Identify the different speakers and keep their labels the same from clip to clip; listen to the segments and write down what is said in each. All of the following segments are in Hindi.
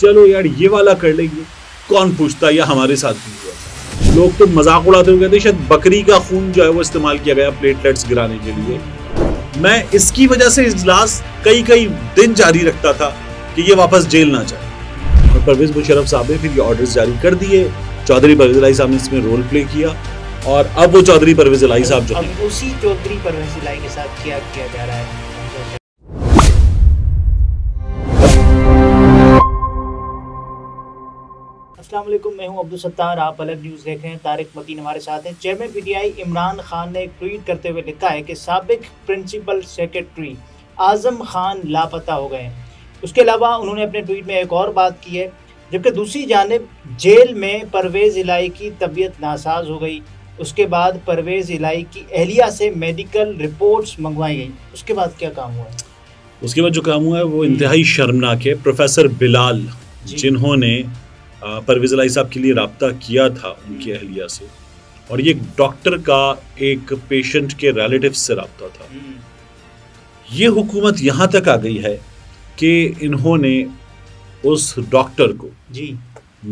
Speaker 1: चलो यार ये वाला कर लेंगे, कौन पूछता, या हमारे साथ भी हुआ। लोग तो मजाक उड़ाते हुए कहते शायद बकरी का खून जो है वो इस्तेमाल किया गया प्लेटलेट्स गिराने के लिए। मैं इसकी वजह से इजलास कई दिन जारी रखता था कि ये वापस जेल ना जाए, और परवेज मुशर्रफ साहब ने फिर ये ऑर्डर्स जारी कर दिए। चौधरी परवेज इलाही साहब ने इसमें रोल प्ले किया, और अब वो चौधरी परवेज इलाही साहब जो है
Speaker 2: उसी चौधरी परवेज इलाही के साथ क्या किया जा रहा है। अस्सलाम वालेकुम, मैं हूं अब्दुल सत्तार, आप अलग न्यूज़ देख रहे हैं। तारिक मतीन हमारे साथ हैं। चेयरमैन पीटीआई इमरान खान ने एक ट्वीट करते हुए लिखा है कि साबिक प्रिंसिपल सेक्रेटरी आजम खान लापता हो गए हैं। उसके अलावा उन्होंने अपने ट्वीट में एक और बात की है, जबकि दूसरी जानिब जेल में परवेज इलाही की तबीयत नासाज हो गई। उसके बाद परवेज इलाही की अहलिया से मेडिकल रिपोर्ट्स मंगवाई गई। उसके बाद क्या काम हुआ है?
Speaker 1: उसके बाद जो काम हुआ है वो इंतहाई शर्मनाक है। प्रोफेसर बिलाल जिन्होंने परवेज इलाही साहब के लिए रब्ता किया था उनकी अहलिया से, और ये डॉक्टर का एक पेशेंट के रिलेटिव से रब्ता था। ये हुकूमत यहाँ तक आ गई है कि इन्होंने उस डॉक्टर को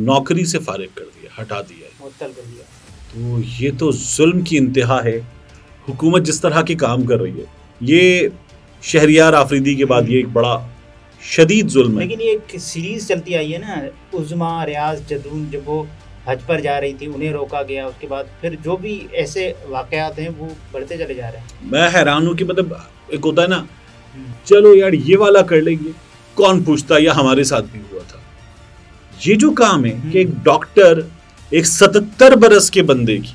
Speaker 1: नौकरी से फारिग कर दिया, हटा दिया,
Speaker 2: मुअत्तल कर दिया।
Speaker 1: तो ये तो जुल्म की इंतहा है। हुकूमत जिस तरह के काम कर रही है, ये शहरियार आफरीदी के बाद ये एक बड़ा शदीद जुल्म है।
Speaker 2: लेकिन ये एक सीरीज चलती आई है ना, उज़्मा, रियाज, जदून, जब वो हज पर जा रही थी उन्हें रोका गया, उसके बाद फिर जो भी ऐसे वाकयात हैं वो बढ़ते चले जा रहे हैं।
Speaker 1: मैं हैरान हूँ कि मतलब एक होता है ना, चलो यार ये वाला कर लेंगे, कौन पूछता, या हमारे साथ भी हुआ था। ये जो काम है कि एक डॉक्टर एक 77 बरस के बंदे की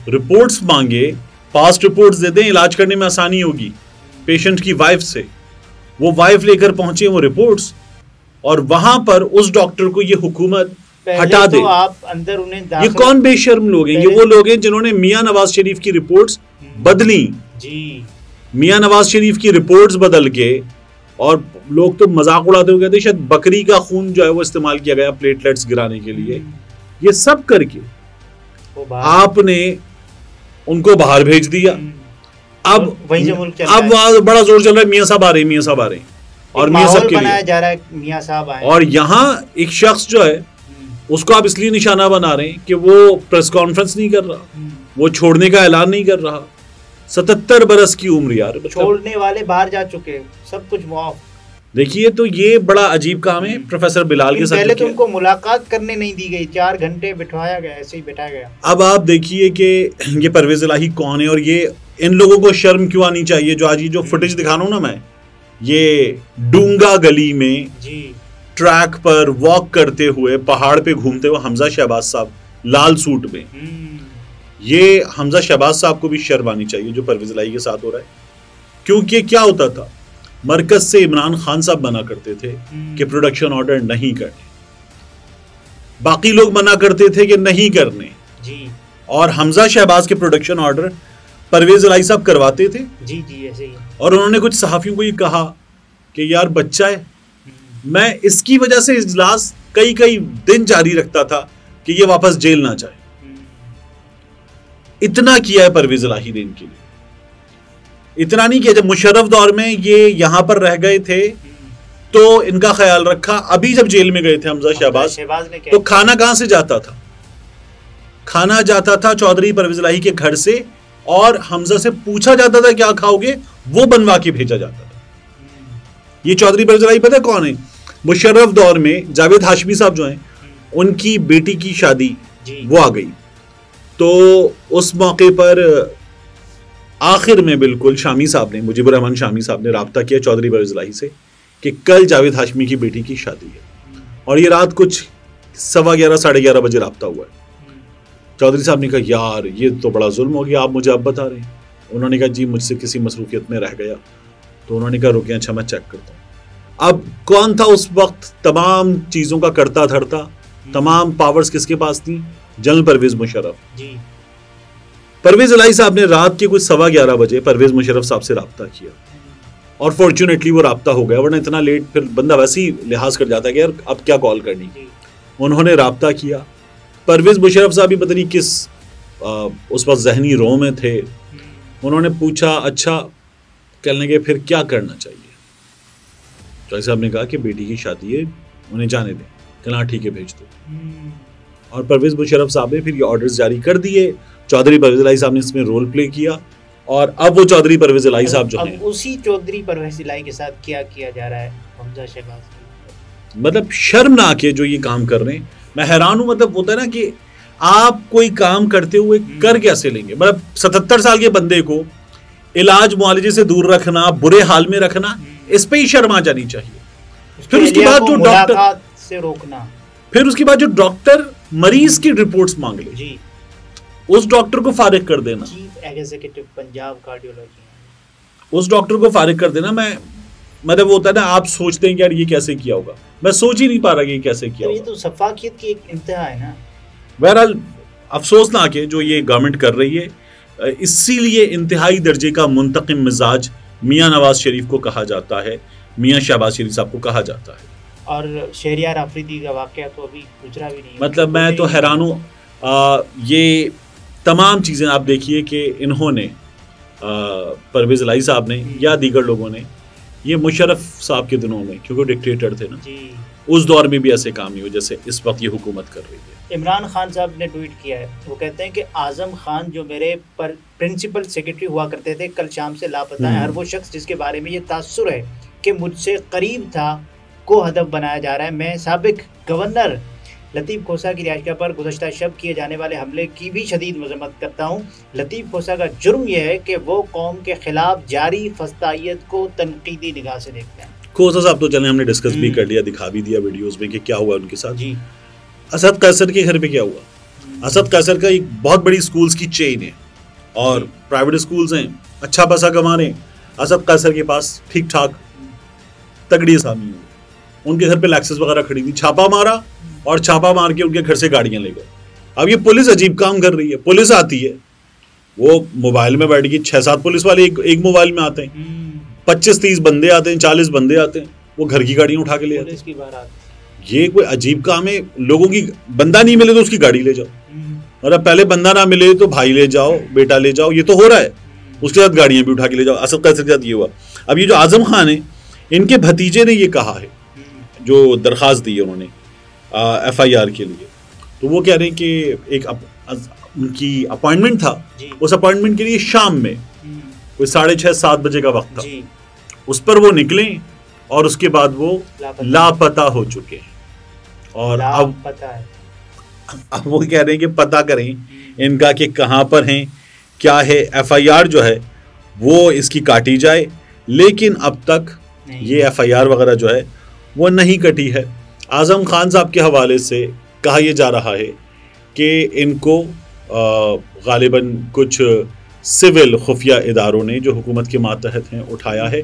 Speaker 1: रिपोर्ट्स मांगे, पास्ट रिपोर्ट्स दे दें, इलाज करने में आसानी होगी पेशेंट की वाइफ से। वो वाइफ लेकर पहुंचे वो रिपोर्ट्स, और वहां पर उस डॉक्टर को ये हुकूमत हटा दे।
Speaker 2: तो आप अंदर उन्हें
Speaker 1: ये कौन बेशर्म लोग हैं? ये वो लोग हैं जिन्होंने मियां नवाज शरीफ की रिपोर्ट्स बदली जी। मियां नवाज शरीफ की रिपोर्ट्स बदल के, और लोग तो मजाक उड़ाते हुए कहते शायद बकरी का खून जो है वो इस्तेमाल किया गया प्लेटलेट्स गिराने के लिए। ये सब करके आपने उनको बाहर भेज दिया। अब बड़ा जोर चल रहा है, मियां साहब आ रहे हैं, मियां साहब आ रहे हैं, और मियां साहब के लिए
Speaker 2: जा रहा है मियां साहब आए।
Speaker 1: और यहाँ एक शख्स जो है उसको आप इसलिए निशाना बना रहे हैं कि वो प्रेस कॉन्फ्रेंस नहीं कर रहा, वो छोड़ने का ऐलान नहीं कर रहा। 77 बरस की उम्र यार,
Speaker 2: छोड़ने वाले बाहर जा चुके, सब कुछ मुआफ।
Speaker 1: देखिए, तो ये बड़ा अजीब काम है प्रोफेसर बिलाल के साथ।
Speaker 2: पहले तो उनको मुलाकात करने नहीं दी गई, 4 घंटे बिठाया गया, ऐसे ही बिठाया गया।
Speaker 1: अब आप देखिए कि ये परवेज इलाही कौन है, और ये इन लोगों को शर्म क्यों आनी चाहिए। जो आज ये जो फुटेज दिखा रहा हूं ना मैं, ये डूंगा गली में ट्रैक पर वॉक करते हुए, पहाड़ पे घूमते हुए हमजा शहबाज साहब लाल सूट में। ये हमजा शहबाज साहब को भी शर्म आनी चाहिए जो परवेज इलाही के साथ हो रहा है। क्योंकि क्या होता था, मरकज से इमरान खान साहब मना करते थे कि प्रोडक्शन ऑर्डर नहीं करने, बाकी लोग मना करते थे कि नहीं करने जी, और हमजा शहबाज के प्रोडक्शन ऑर्डर परवेज इलाही साहब करवाते थे
Speaker 2: जी ऐसे ही।
Speaker 1: और उन्होंने कुछ सहाफियों को ये कहा कि यार बच्चा है। मैं इसकी वजह से इजलास कई दिन जारी रखता था कि ये वापस जेल ना जाए। इतना किया है परवेज इलाही ने इनके लिए, इतना नहीं किया। जब मुशर्रफ दौर में ये यहां पर रह गए थे तो इनका ख्याल रखा। अभी जब जेल में गए थे हमजा शहबाज तो खाना कहां से जाता था? खाना जाता था चौधरी परवेज इलाही के घर से, और हमजा से पूछा जाता था क्या खाओगे, वो बनवा के भेजा जाता था। ये चौधरी परवेज इलाही पता है कौन है? मुशर्रफ दौर में जावेद हाशमी साहब जो हैं, उनकी बेटी की शादी वो आ गई, तो उस मौके पर आखिर में बिल्कुल शामी साहब ने, मुजीबुर रहमान शामी साहब ने राब्ता किया चौधरी परवेज इलाही से कि कल जावेद हाशमी की बेटी की शादी है, और ये रात कुछ 11:15 साढ़े 11 बजे राब्ता हुआ है। चौधरी साहब ने कहा यार ये तो बड़ा जुल्म हो गया, आप मुझे अब बता रहे हैं। उन्होंने कहा जी मुझसे किसी मसरूफियत में रह गया। तो उन्होंने कहा रुकिए, अच्छा मैं चेक करता हूँ। अब कौन था उस वक्त तमाम चीज़ों का करता धरता, तमाम पावर्स किसके पास थी? जनरल परवेज मुशर्रफ जी। परवेज इलाही साहब ने रात के कुछ 11:15 बजे परवेज मुशर्रफ साहब से रब्ता किया, और फॉर्चुनेटली वो रब्ता हो गया, वरना इतना लेट फिर बंदा वैसे ही लिहाज कर जाता है कि यार अब क्या कॉल करनी। उन्होंने रब्ता किया। परवेज मुशर्रफ साहब भी पता नहीं किस उस वक्त जहनी रो में थे। उन्होंने पूछा अच्छा, कहने के फिर क्या करना चाहिए? चौधरी साहब ने कहा कि बेटी की शादी है, उन्हें जाने दें, कहना हाँ ठीक है भेज दो। और परवेज मुशर्रफ साहब ने फिर ये ऑर्डर्स जारी कर दिए। चौधरी परवेज इलाही साहब ने इसमें रोल प्ले किया और अब वो चौधरी परवेज इलाही साहब जो हैं,
Speaker 2: उसी चौधरी परवेज इलाही के साथ क्या किया जा रहा है हमजा शहबाज।
Speaker 1: मतलब शर्मनाक है जो ये काम कर रहे हैं। मैं हैरान हूं, मतलब होता है ना कि आप कोई काम करते हुए कर कैसे लेंगे। मतलब 77 साल के बंदे को इलाज मुआलजे से दूर रखना, बुरे हाल में रखना, इस पे ही शर्म आ जानी चाहिए। फिर उसके बाद जो डॉक्टर
Speaker 2: से रोकना,
Speaker 1: फिर उसके बाद जो डॉक्टर मरीज की रिपोर्ट्स मांग ले जी, उस डॉक्टर को फारिग कर देना।
Speaker 2: चीफ एग्जीक्यूटिव पंजाब कार्डियोलॉजी,
Speaker 1: उस डॉक्टर को फारिग कर देना। मैं मतलब वो होता है ना, आप सोचते हैं कि यार ये कैसे किया होगा, मैं सोच ही नहीं पा रहा कि ये कैसे किया होगा।
Speaker 2: ये तो सफाकियत की एक इंतहा है ना।
Speaker 1: बहरहाल अफसोसनाक है जो ये गवर्नमेंट कर रही है। इसीलिए इंतहाई दर्जे का मुंतकिम मिजाज मियां नवाज शरीफ को कहा जाता है, मियां शहबाज शरीफ साहब को कहा जाता है।
Speaker 2: और शहरियार आफरीदी का वाकया तो अभी गुजरा भी नहीं।
Speaker 1: मतलब मैं तो हैरान हूँ। ये तमाम चीज़ें आप देखिए कि इन्होंने परवेज इलाही साहब ने या दीगर लोगों ने, ये मुशर्रफ साहब के दिनों में, क्योंकि डिक्टेटर थे ना जी, उस दौर में भी ऐसे काम नहीं हुए जैसे इस वक्त ये हुकूमत कर रही है।
Speaker 2: इमरान खान साहब ने ट्वीट किया है, वो कहते हैं कि आजम खान जो मेरे प्रिंसिपल सेक्रेटरी हुआ करते थे कल शाम से लापता है। हर वो शख्स जिसके बारे में ये तासुर है कि मुझसे करीब था को हदफ बनाया जा रहा है। मैं साबिक गवर्नर लतीफ़ खोसा की रिहाइशगाह पर गुज़श्ता शब किए जाने वाले हमले की भी शदीद मज़म्मत करता हूँ। लतीफ़ खोसा का जुर्म यह है कि वो कौम के खिलाफ जारी फस्तायत को तनकीदी निगाह से देखते हैं।
Speaker 1: खोसा साहब तो चले हमने डिस्कस भी कर लिया, दिखा भी दिया वीडियोस में कि क्या हुआ उनके साथ जी। असद कैसर के घर पे क्या हुआ। असद कैसर का एक बहुत बड़ी स्कूल्स की चेन है और प्राइवेट स्कूल्स हैं, अच्छा पैसा कमा रहे हैं। असद कैसर के पास ठीक ठाक तगड़ी असामी हुई, उनके घर पे लैक्सेस वगैरह खड़ी थी, छापा मारा और छापा मार के उनके घर से गाड़ियां ले गए। अब ये पुलिस अजीब काम कर रही है। पुलिस आती है, वो मोबाइल में बैठ गई, 6-7 पुलिस वाले एक मोबाइल में आते हैं, 25-30 बंदे आते हैं, 40 बंदे आते हैं, वो घर की गाड़ियां उठा के ले आते हैं। ये कोई अजीब काम है। लोगों की बंदा नहीं मिले तो उसकी गाड़ी ले जाओ, मतलब पहले बंदा ना मिले तो भाई ले जाओ, बेटा ले जाओ, ये तो हो रहा है। उसके साथ गाड़ियां भी उठा के ले जाओ। असद कैसर के साथ ये हुआ। अब ये जो आजम खान है, इनके भतीजे ने ये कहा है, जो दरख्वास्त दी है उन्होंने FIR के लिए, तो वो कह रहे हैं कि एक उनकी अपॉइंटमेंट था, उस अपॉइंटमेंट के लिए शाम में कोई 6:30-7 बजे का वक्त था, उस पर वो निकले और उसके बाद वो लापता हो चुके हैं। और अब वो कह रहे हैं कि पता करें इनका कि कहाँ पर हैं, क्या है। FIR जो है वो इसकी काटी जाए, लेकिन अब तक ये FIR वगैरह जो है वो नहीं कटी है। आज़म खान साहब के हवाले से कहा यह जा रहा है कि इनको गालिबन कुछ सिविल खुफिया इदारों ने जो हुकूमत के मातहत हैं उठाया है।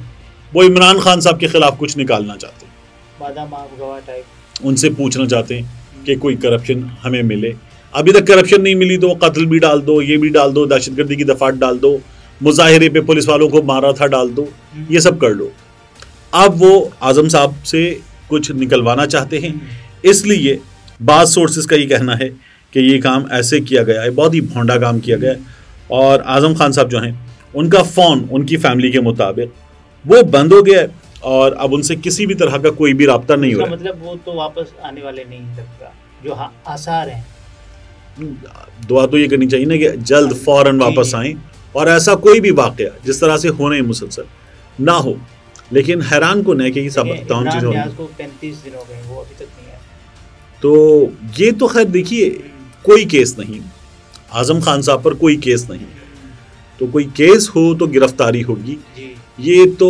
Speaker 1: वो इमरान खान साहब के खिलाफ कुछ निकालना चाहते हैं, उनसे पूछना चाहते हैं कि कोई करप्शन हमें मिले। अभी तक करप्शन नहीं मिली तो कत्ल भी डाल दो, ये भी डाल दो, दहशतगर्दी की दफात डाल दो, मुजाहिरे पे पुलिस वालों को मारा था डाल दो, ये सब कर लो। अब वो आज़म साहब से कुछ निकलवाना चाहते हैं, इसलिए बाज़ सोर्सेज का ये कहना है कि ये काम ऐसे किया गया है, बहुत ही भोंडा काम किया गया है। और आज़म खान साहब जो हैं, उनका फ़ोन उनकी फैमिली के मुताबिक वो बंद हो गया है और अब उनसे किसी भी तरह का कोई भी राब्ता नहीं हो रहा।
Speaker 2: मतलब वो तो वापस आने वाले नहीं लगता, जो आसार हैं।
Speaker 1: दुआ तो ये करनी चाहिए ना कि जल्द फौरन वापस आएं और ऐसा कोई भी वाकया जिस तरह से होने मुसलसल ना हो। लेकिन हैरान कौन है कि ये सब तमाम चीज़ें
Speaker 2: 35 दिन हो गए, वो अभी तक नहीं आया।
Speaker 1: तो ये तो खैर देखिए, कोई केस नहीं, आज़म खान साहब पर कोई केस नहीं, तो कोई केस हो तो गिरफ्तारी होगी, ये तो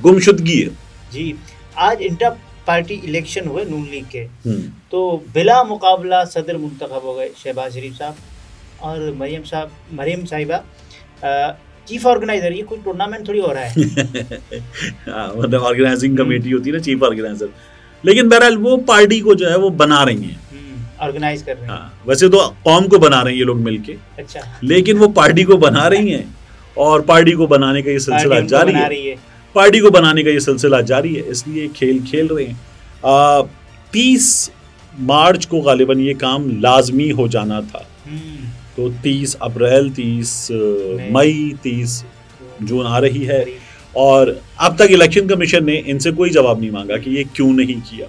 Speaker 1: गुमशुदगी है
Speaker 2: जी। आज इंटर पार्टी इलेक्शन हुए नून लीग के, तो बिला मुकाबला सदर मुंतखब हो गए शहबाज शरीफ साहब और मरियम साहिबा चीफ ऑर्गेनाइजर। ये कोई टूर्नामेंट थोड़ी हो रहा है।
Speaker 1: मतलब ऑर्गेनाइजिंग कमेटी होती है ना, चीफ ऑर्गेनाइजर। लेकिन बहरहाल वो पार्टी को जो है वो बना रही हैं,
Speaker 2: ऑर्गेनाइज कर रहे हैं।
Speaker 1: हाँ, वैसे तो कौम को बना रहे हैं ये लोग मिलके, अच्छा, लेकिन वो पार्टी को बना रही हैं और पार्टी को बनाने का ये सिलसिला जारी है। पार्टी को बनाने का ये सिलसिला जारी है, इसलिए खेल खेल रहे हैं। 30 मार्च को गालिबन ये काम लाजमी हो जाना था, तो 30 अप्रैल, 30 मई, 30 जून आ रही है और अब तक इलेक्शन कमीशन ने इनसे कोई जवाब नहीं मांगा कि ये क्यों नहीं किया।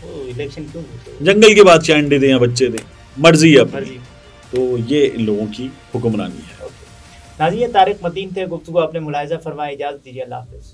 Speaker 2: इलेक्शन क्यों होते हैं?
Speaker 1: जंगल के बादशाह अंडे दें या बच्चे दें, मर्जी है अपनी। तो ये इन लोगों की हुक्मरानी है।
Speaker 2: नाज़रीन, तारिक मतीन थे, गुफ्तगू आपने मुलाहिज़ा फरमाया। इजाज़त दीजिए, अल्लाह हाफ़िज़।